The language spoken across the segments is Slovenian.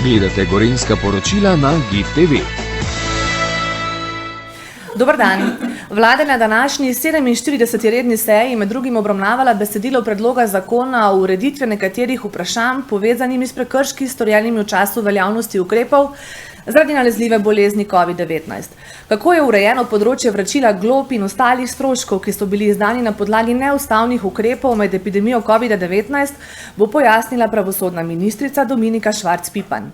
Gledate Gorenjska poročila na GIF TV. Dober dan. Vlada na današnji 47. redni seji med drugim obravnavala besedilo predloga zakona o ureditvi nekaterih vprašanj povezanimi s prekrški storjenimi v času veljavnosti ukrepov zaradi nalezljive bolezni COVID-19. Kako je urejeno področje vračila glob in ostalih stroškov, ki so bili izdani na podlagi neustavnih ukrepov med epidemijo COVID-19, bo pojasnila pravosodna ministrica Dominika Švarc Pipan.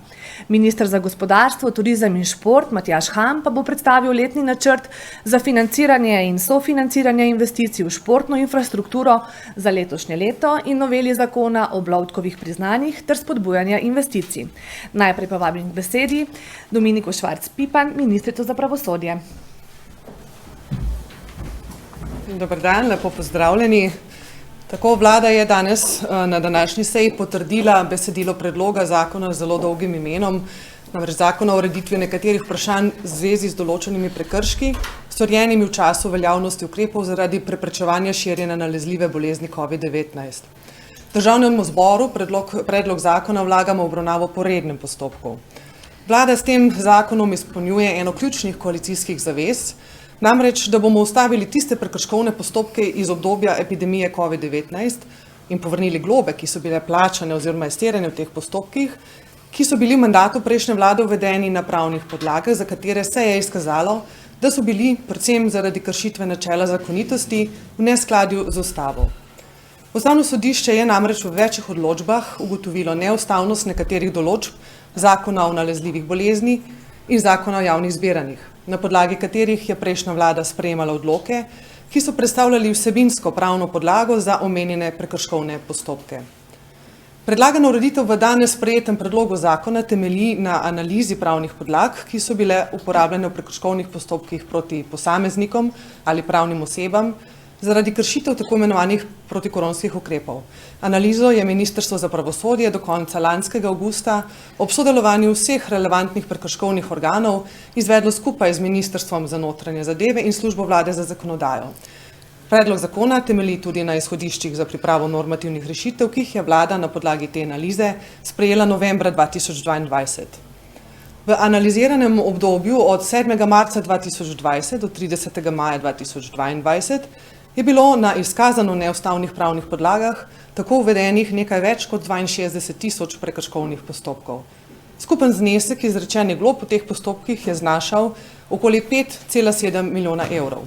Minister za gospodarstvo, turizem in šport Matjaž Han pa bo predstavil letni načrt za financiranje in sofinanciranje investicij v športno infrastrukturo za letošnje leto in noveli zakona o Bloudkovih priznanjih ter spodbujanja investicij. Najprej pa vabim k besedi Dominiko Švarc Pipan, ministrico za pravosodje. Dober dan, lepo pozdravljeni. Tako, vlada je danes na današnji seji potrdila besedilo predloga zakona z zelo dolgim imenom, namreč zakona o ureditvi nekaterih vprašanj v zvezi z določenimi prekrški, storjenimi v času veljavnosti ukrepov zaradi preprečevanja širjenja nalezljive bolezni COVID-19. Državnemu zboru predlog zakona vlagamo v obravnavo po rednem postopku. Vlada s tem zakonom izpolnjuje eno ključnih koalicijskih zavez, namreč, da bomo ustavili tiste prekrškovne postopke iz obdobja epidemije COVID-19 in povrnili globe, ki so bile plačane oziroma izterjane v teh postopkih, ki so bili v mandatu prejšnje vlade uvedeni na pravnih podlagah, za katere se je izkazalo, da so bili predvsem zaradi kršitve načela zakonitosti v neskladju z ustavo. Ustavno sodišče je namreč v večjih odločbah ugotovilo neustavnost nekaterih določb zakona o nalezljivih bolezni in zakona o javnih zbiranjih, na podlagi katerih je prejšnja vlada sprejemala odloke, ki so predstavljali vsebinsko pravno podlago za omenjene prekrškovne postopke. Predlagana ureditev v danes sprejetem predlogu zakona temelji na analizi pravnih podlag, ki so bile uporabljene v prekrškovnih postopkih proti posameznikom ali pravnim osebam zaradi kršitev tako imenovanih protikoronskih ukrepov. Analizo je Ministrstvo za pravosodje do konca lanskega avgusta ob sodelovanju vseh relevantnih prekrškovnih organov izvedlo skupaj z Ministrstvom za notranje zadeve in Službo vlade za zakonodajo. Predlog zakona temelji tudi na izhodiščih za pripravo normativnih rešitev, ki jih je vlada na podlagi te analize sprejela novembra 2022. V analiziranem obdobju od 7. marca 2020 do 30. maja 2022 je bilo na izkazano neustavnih pravnih podlagah tako uvedenih nekaj več kot 62.000 prekrškovnih postopkov. Skupen znesek izrečenih glob v teh postopkih je znašal okoli 5,7 milijona evrov.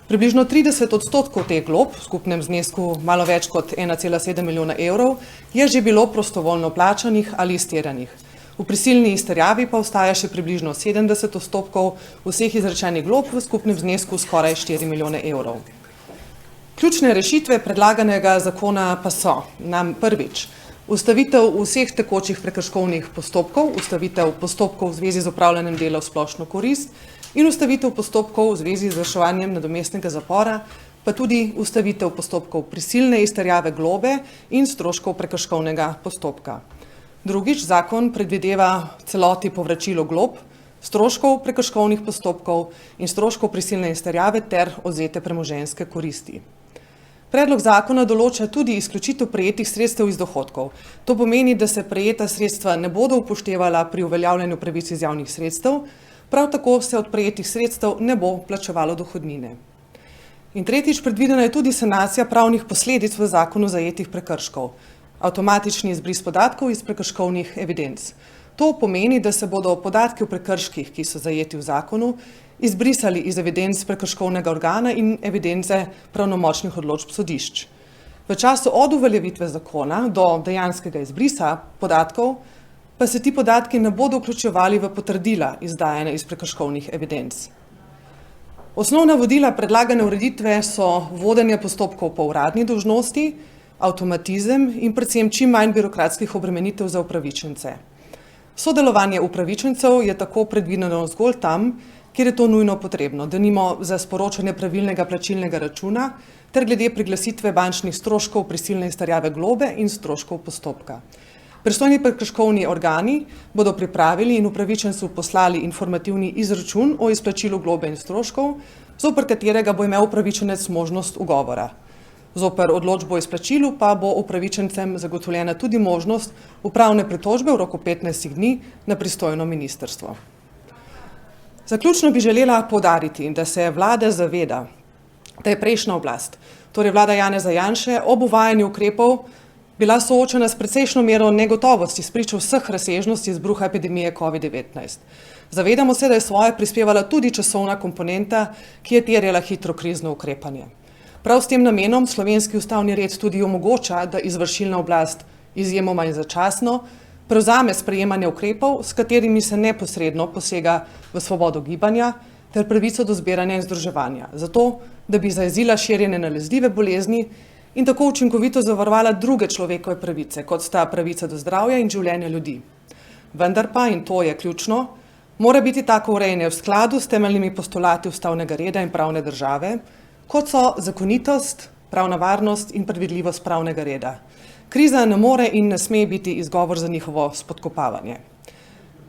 Približno 30% teh glob, v skupnem znesku malo več kot 1,7 milijona evrov, je že bilo prostovoljno plačanih ali izterjanih. V prisilni izterjavi pa ostaja še približno 70% vseh izrečenih glob v skupnem znesku skoraj 4 milijone evrov. Ključne rešitve predlaganega zakona pa so prvič, ustavitev vseh tekočih prekrškovnih postopkov, ustavitev postopkov v zvezi z opravljanjem dela v splošno korist in ustavitev postopkov v zvezi z izvrševanjem nadomestnega zapora, pa tudi ustavitev postopkov prisilne izterjave globe in stroškov prekrškovnega postopka. Drugič, zakon predvideva celoti povračilo glob, stroškov prekrškovnih postopkov in stroškov prisilne izterjave ter odvzete premoženjske koristi. Predlog zakona določa tudi izključitev prejetih sredstev iz dohodkov. To pomeni, da se prejeta sredstva ne bodo upoštevala pri uveljavljanju pravic iz javnih sredstev, prav tako se od prejetih sredstev ne bo plačevalo dohodnine. In tretjič, predvidena je tudi sanacija pravnih posledic v zakonu zajetih prekrškov, avtomatični izbris podatkov iz prekrškovnih evidenc. To pomeni, da se bodo podatki o prekrških, ki so zajeti v zakonu, izbrisali iz evidenc prekrškovnega organa in evidence pravnomočnih odločb sodišč. V času od uveljavitve zakona do dejanskega izbrisa podatkov pa se ti podatki ne bodo vključevali v potrdila izdajane iz prekrškovnih evidenc. Osnovna vodila predlagane ureditve so vodenje postopkov po uradni dolžnosti, avtomatizem in predvsem čim manj birokratskih obremenitev za upravičence. Sodelovanje upravičencev je tako predvideno zgolj tam, kjer je to nujno potrebno, denimo za sporočanje pravilnega plačilnega računa ter glede priglasitve bančnih stroškov prisilne izterjave globe in stroškov postopka. Pristojni prekrškovni organi bodo pripravili in upravičencu poslali informativni izračun o izplačilu globe in stroškov, zoper katerega bo imel upravičenec možnost ugovora. Zoper odločbo o izplačilu pa bo upravičencem zagotovljena tudi možnost upravne pritožbe v roku 15 dni na pristojno ministrstvo. Zaključno bi želela poudariti, da se vlada zaveda, da je prejšnja oblast, torej vlada Janeza Janše, ob uvajanju ukrepov bila soočena s precejšnjo mero negotovosti spričo vseh razsežnosti izbruha epidemije COVID-19. Zavedamo se, da je svoje prispevala tudi časovna komponenta, ki je terjala hitro krizno ukrepanje. Prav s tem namenom slovenski ustavni red tudi omogoča, da izvršilna oblast izjemoma in začasno prevzame sprejemanje ukrepov, s katerimi se neposredno posega v svobodo gibanja ter pravico do zbiranja in združevanja, zato da bi zajezila širjenje nalezljive bolezni in tako učinkovito zavarovala druge človekove pravice, kot sta pravica do zdravja in življenja ljudi. Vendar pa, in to je ključno, mora biti tako urejanje v skladu s temeljnimi postulati ustavnega reda in pravne države, kot so zakonitost, pravna varnost in predvidljivost pravnega reda. Kriza ne more in ne sme biti izgovor za njihovo spodkopavanje.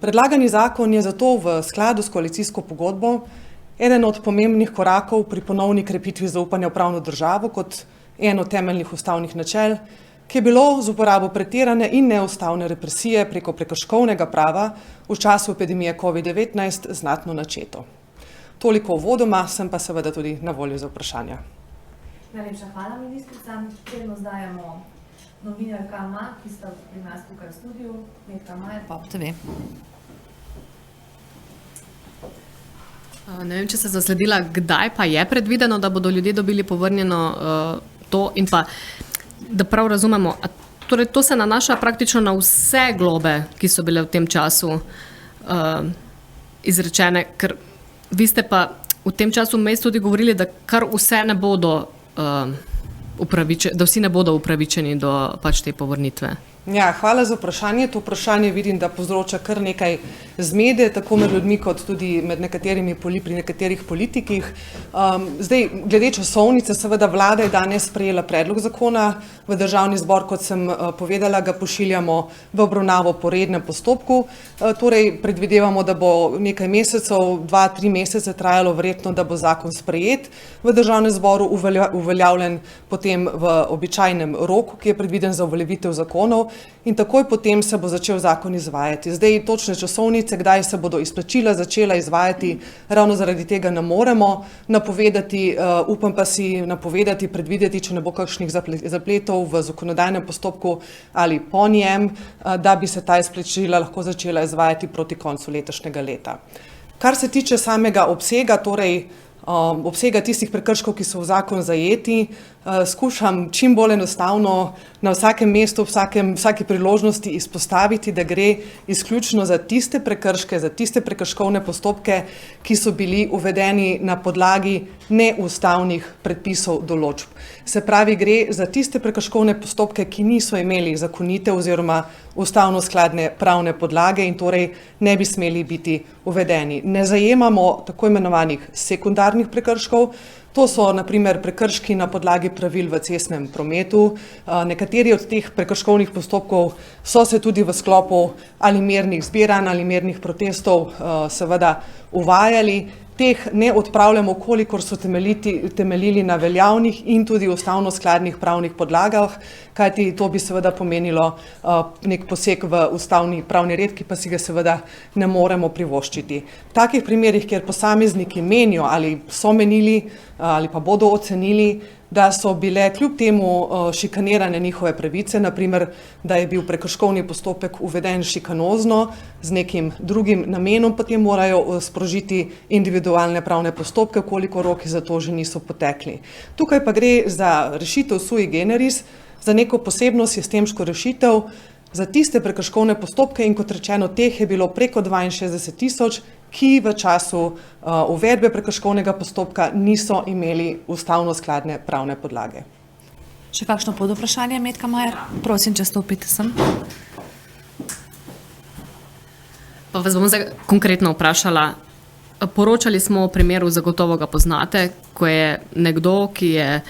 Predlagani zakon je zato v skladu s koalicijsko pogodbo eden od pomembnih korakov pri ponovni krepitvi zaupanja v pravno državo kot eno temeljnih ustavnih načel, ki je bilo z uporabo pretirane in neustavne represije preko prekrškovnega prava v času epidemije COVID-19 znatno načeto. Toliko uvodoma, sem pa seveda tudi na voljo za vprašanja. Najlepša hvala, ministrica. Prednost dajemo novinarkama, ki sta pri nas tukaj v studiu, Metka Majer, POP TV. Ne vem, če se zasledila, kdaj pa je predvideno, da bodo ljudje dobili povrnjeno to in pa, da prav razumemo, torej to se nanaša praktično na vse globe, ki so bile v tem času izrečene, ker vi ste pa v tem času vmes tudi govorili, da kar vse ne bodo da vsi ne bodo upravičeni do pač te povrnitve. Ja, hvala za vprašanje. To vprašanje vidim, da povzroča kar nekaj zmede, tako med ljudmi, kot tudi med nekaterimi pri nekaterih politikih. Zdaj, glede časovnice, seveda vlada je danes sprejela predlog zakona v državni zbor, kot sem povedala, ga pošiljamo v obravnavo po rednem postopku. Torej, predvidevamo, da bo nekaj mesecev, 2-3 mesece trajalo verjetno, da bo zakon sprejet v državnem zboru, uveljavljen potem v običajnem roku, ki je predviden za uveljavitev zakonov. In takoj potem se bo začel zakon izvajati. Zdaj, točne časovnice, kdaj se bodo izplačila začela izvajati, ravno zaradi tega ne moremo napovedati, upam pa si napovedati, predvideti, če ne bo kakšnih zapletov v zakonodajnem postopku ali po njem, da bi se ta izplačila lahko začela izvajati proti koncu letošnjega leta. Kar se tiče samega obsega, torej obsega tistih prekrškov, ki so v zakon zajeti, skušam čim bolj enostavno na vsakem mestu, vsaki priložnosti izpostaviti, da gre izključno za tiste prekrške, za tiste prekrškovne postopke, ki so bili uvedeni na podlagi neustavnih predpisov določb. Se pravi, gre za tiste prekrškovne postopke, ki niso imeli zakonite oziroma ustavno skladne pravne podlage in torej ne bi smeli biti uvedeni. Ne zajemamo tako imenovanih sekundarnih prekrškov. To so na primer prekrški na podlagi pravil v cestnem prometu. Nekateri od teh prekrškovnih postopkov so se tudi v sklopu ali mirnih zbiranj ali mirnih protestov seveda uvajali. Teh ne odpravljamo, kolikor so temeljili na veljavnih in tudi ustavno skladnih pravnih podlagah, kajti to bi seveda pomenilo nek poseg v ustavni pravni red, ki pa si ga seveda ne moremo privoščiti. V takih primerih, kjer posamezniki menijo ali so menili ali pa bodo ocenili, da so bile kljub temu šikanirane njihove pravice, naprimer, da je bil prekrškovni postopek uveden šikanozno z nekim drugim namenom, potem morajo sprožiti individualne pravne postopke, koliko roki za to že niso potekli. Tukaj pa gre za rešitev sui generis, za neko posebno sistemsko rešitev, za tiste prekrškovne postopke in kot rečeno, teh je bilo preko 62.000, ki v času uvedbe prekrškovnega postopka niso imeli ustavno skladne pravne podlage. Še kakšno podvprašanje, Metka Majer? Prosim, če stopite sem. Pa vas bom zdaj konkretno vprašala. Poročali smo o primeru, zagotovo ga poznate, ko je nekdo, ki je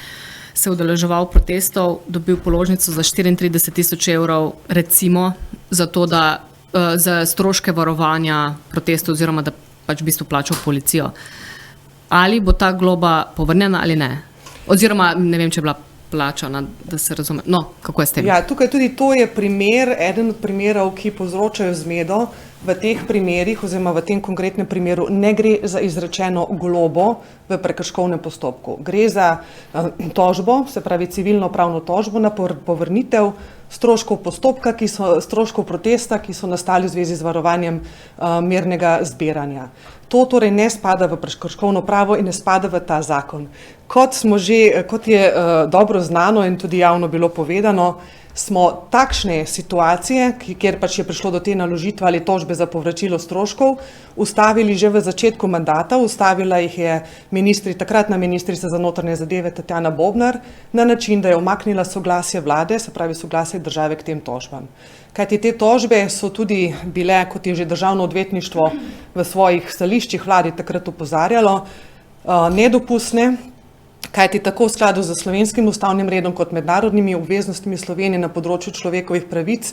se udeleževal protestov, dobil položnico za 34.000 evrov, recimo, za to, da za stroške varovanja protestov oziroma da pač v bistvu plačal policijo. Ali bo ta globa povrnjena ali ne? Oziroma, ne vem, če je bila plačana, da se razume. No, kako je s tem? Ja, tukaj tudi to je eden od primerov, ki povzročajo zmedo. V teh primerih oziroma v tem konkretnem primeru ne gre za izrečeno globo v prekrškovnem postopku. Gre za tožbo, se pravi civilno pravno tožbo na povrnitev stroškov postopka, stroškov protesta, ki so nastali v zvezi z varovanjem mirnega zbiranja. To torej ne spada v prekrškovno pravo in ne spada v ta zakon. Kot je dobro znano in tudi javno bilo povedano, smo takšne situacije, kjer pač je prišlo do te naložitve ali tožbe za povračilo stroškov, ustavili že v začetku mandata. Ustavila jih je takratna ministrica za notranje zadeve Tatjana Bobnar na način, da je umaknila soglasje vlade, se pravi soglasje države k tem tožbam. Kajti te tožbe so tudi bile, kot je že državno odvetništvo v svojih stališčih vladi takrat opozarjalo, nedopustne, kajti tako v skladu z slovenskim ustavnim redom kot mednarodnimi obveznostmi Slovenije na področju človekovih pravic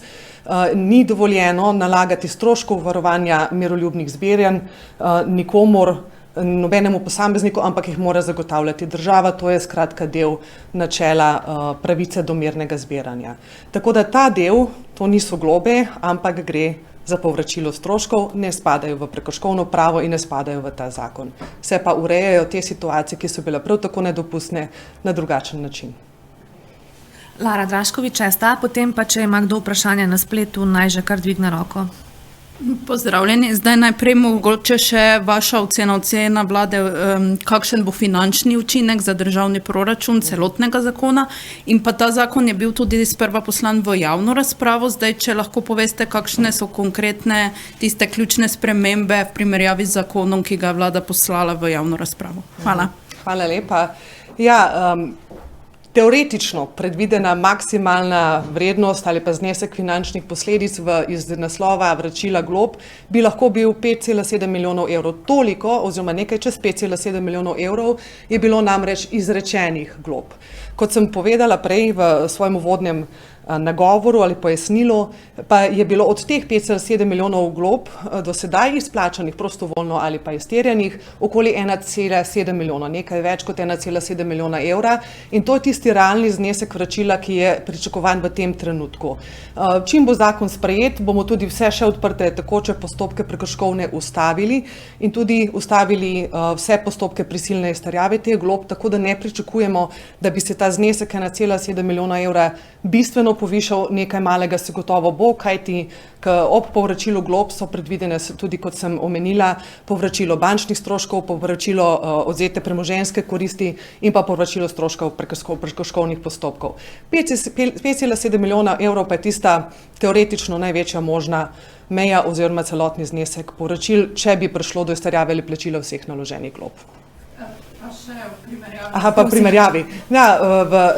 ni dovoljeno nalagati stroškov varovanja miroljubnih zbiranj nikomur, nobenemu posamezniku, ampak jih mora zagotavljati država. To je skratka del načela pravice do mirnega zbiranja. Tako da ta del, to niso globe, ampak gre za povračilo stroškov, ne spadajo v prekrškovno pravo in ne spadajo v ta zakon. Se pa urejajo te situacije, ki so bile prav tako nedopustne, na drugačen način. Lara Draškovič, STA, potem pa, če ima kdo vprašanje na spletu, naj že kar dvigne roko. Pozdravljeni. Zdaj najprej mogoče še vaša ocena vlade, kakšen bo finančni učinek za državni proračun celotnega zakona, in pa ta zakon je bil tudi sprva poslan v javno razpravo. Zdaj, če lahko poveste, kakšne so konkretne tiste ključne spremembe v primerjavi z zakonom, ki ga je vlada poslala v javno razpravo. Hvala. Hvala lepa. Ja, teoretično predvidena maksimalna vrednost ali pa znesek finančnih posledic iz naslova vračila glob bi lahko bil 5,7 milijonov evrov. Toliko oziroma nekaj čez 5,7 milijonov evrov je bilo namreč izrečenih glob. Kot sem povedala prej v svojem uvodnem nagovoru ali pojasnilu, pa je bilo od teh 5,7 milijonov glob do sedaj izplačanih prostovoljno ali pa izterjanih okoli 1,7 milijona, nekaj več kot 1,7 milijona evra, in to je tisti realni znesek vračila, ki je pričakovan v tem trenutku. Čim bo zakon sprejet, bomo tudi vse še odprte tekoče postopke prekrškovne ustavili in tudi ustavili vse postopke prisilne izterjave teh glob, tako da ne pričakujemo, da bi se ta znesek 1,7 milijona evra bistveno povišal. Nekaj malega se gotovo bo, kajti ob povračilu glob so predvidene tudi, kot sem omenila, povračilo bančnih stroškov, povračilo odvzete premoženjske koristi in pa povračilo stroškov prekrškovnih postopkov. 5,7 milijona evrov pa je tista teoretično največja možna meja oziroma celotni znesek povračil, če bi prišlo do izterjave ali plačila vseh naloženih glob. Pa v primerjavi. Ja,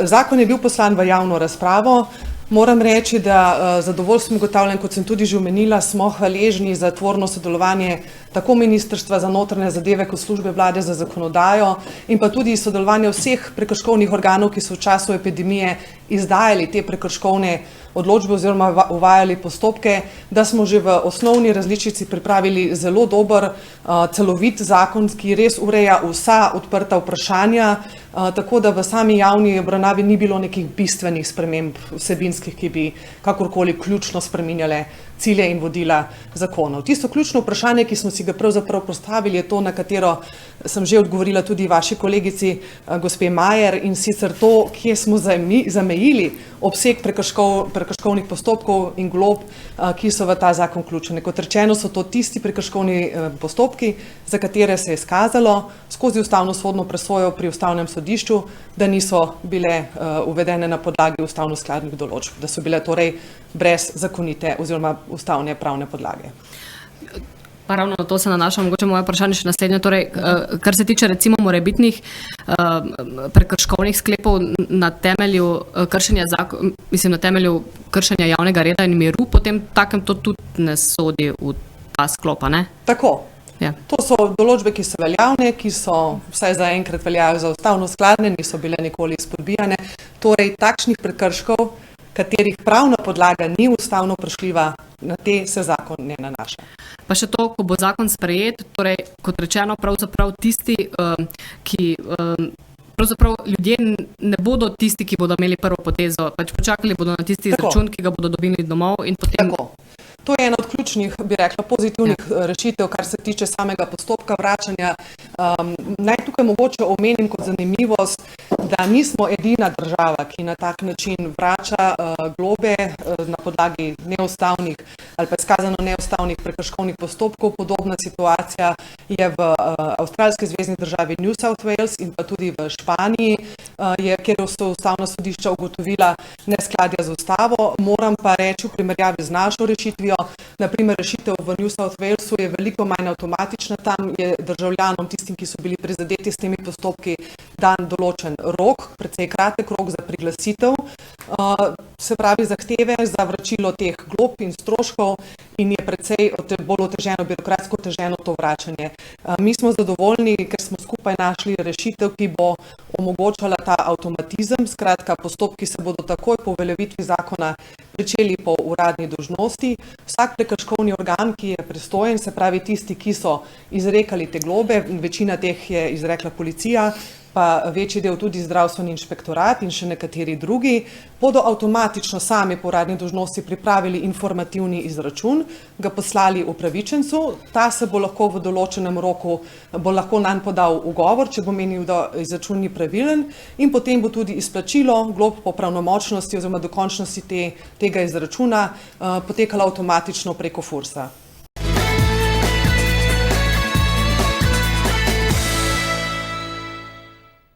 zakon je bil poslan v javno razpravo. Moram reči, da zadovoljstvo ugotavljam, kot sem tudi že omenila, smo hvaležni za tvorno sodelovanje tako Ministrstva za notranje zadeve kot službe vlade za zakonodajo in pa tudi sodelovanje vseh prekrškovnih organov, ki so v času epidemije izdajali te prekrškovne odločbe oziroma uvajali postopke, da smo že v osnovni različici pripravili zelo dober, celovit zakon, ki res ureja vsa odprta vprašanja, tako da v sami javni obravnavi ni bilo nekih bistvenih sprememb vsebinskih, ki bi kakorkoli ključno spreminjale cilje in vodila zakonov. Tisto ključno vprašanje, ki smo si ga pravzaprav postavili, je to, na katero sem že odgovorila tudi vaši kolegici, gospe Majer, in sicer to, kje smo zamejili obseg prekrškovnih postopkov in glob, ki so v ta zakon vključene. Kot rečeno, so to tisti prekrškovni postopki, za katere se je izkazalo skozi ustavno sodno presojo pri ustavnem sodišču, da niso bile uvedene na podlagi ustavno skladnih določb, da so bile torej brez zakonite oziroma ustavne pravne podlage. Pa ravno na to se nanaša mogoče moje vprašanje še naslednje. Torej, kar se tiče recimo morebitnih prekrškovnih sklepov na temelju kršenja na temelju kršenja javnega reda in miru, potem takem to tudi ne sodi v ta sklop, ne? Tako. Ja. To so določbe, ki so veljavne, ki so vsaj zaenkrat veljajo za ustavno skladne, niso bile nikoli izpodbijane. Torej, takšnih prekrškov, katerih pravna podlaga ni ustavno vprašljiva, na te se zakon ne nanaša. Pa še to, ko bo zakon sprejet, torej, kot rečeno, pravzaprav tisti, ki pravzaprav ljudje ne bodo tisti, ki bodo imeli prvo potezo, pač počakali bodo na tisti izračun, ki ga bodo dobili domov in potem... Tako. To je ena od ključnih, bi rekla, pozitivnih rešitev, kar se tiče samega postopka vračanja. Naj tukaj mogoče omenim kot zanimivost, da nismo edina država, ki na tak način vrača globe na podlagi neustavnih ali pa izkazano neustavnih prekrškovnih postopkov. Podobna situacija je v avstralski zvezni državi New South Wales in pa tudi v Španiji, kjer so ustavna sodišča ugotovila neskladja z ustavo. Moram pa reči v primerjavi z našo rešitvijo, naprimer rešitev v New South Walesu je veliko manj avtomatična, tam je državljanom, tistim, ki so bili prizadeti s temi postopki, dan določen rok, precej kratek rok za priglasitev, se pravi zahteve za vračilo teh glob in stroškov in je precej bolj oteženo, birokratsko oteženo to vračanje. Mi smo zadovoljni, ker smo skupaj našli rešitev, ki bo omogočala ta avtomatizem, skratka postopki se bodo takoj po uveljavitvi zakona pričeli po uradni dolžnosti. Vsak prekrškovni organ, ki je pristojen, se pravi tisti, ki so izrekali te globe, večina teh je izrekla policija, pa večji del tudi zdravstveni inšpektorat in še nekateri drugi, bodo avtomatično sami po uradni dolžnosti pripravili informativni izračun, ga poslali upravičencu, ta se bo lahko v določenem roku, bo lahko nanj podal ugovor, če bo menil, da izračun ni pravilen in potem bo tudi izplačilo glob po pravnomočnosti oziroma dokončnosti tega izračuna potekalo avtomatično preko FURS-a.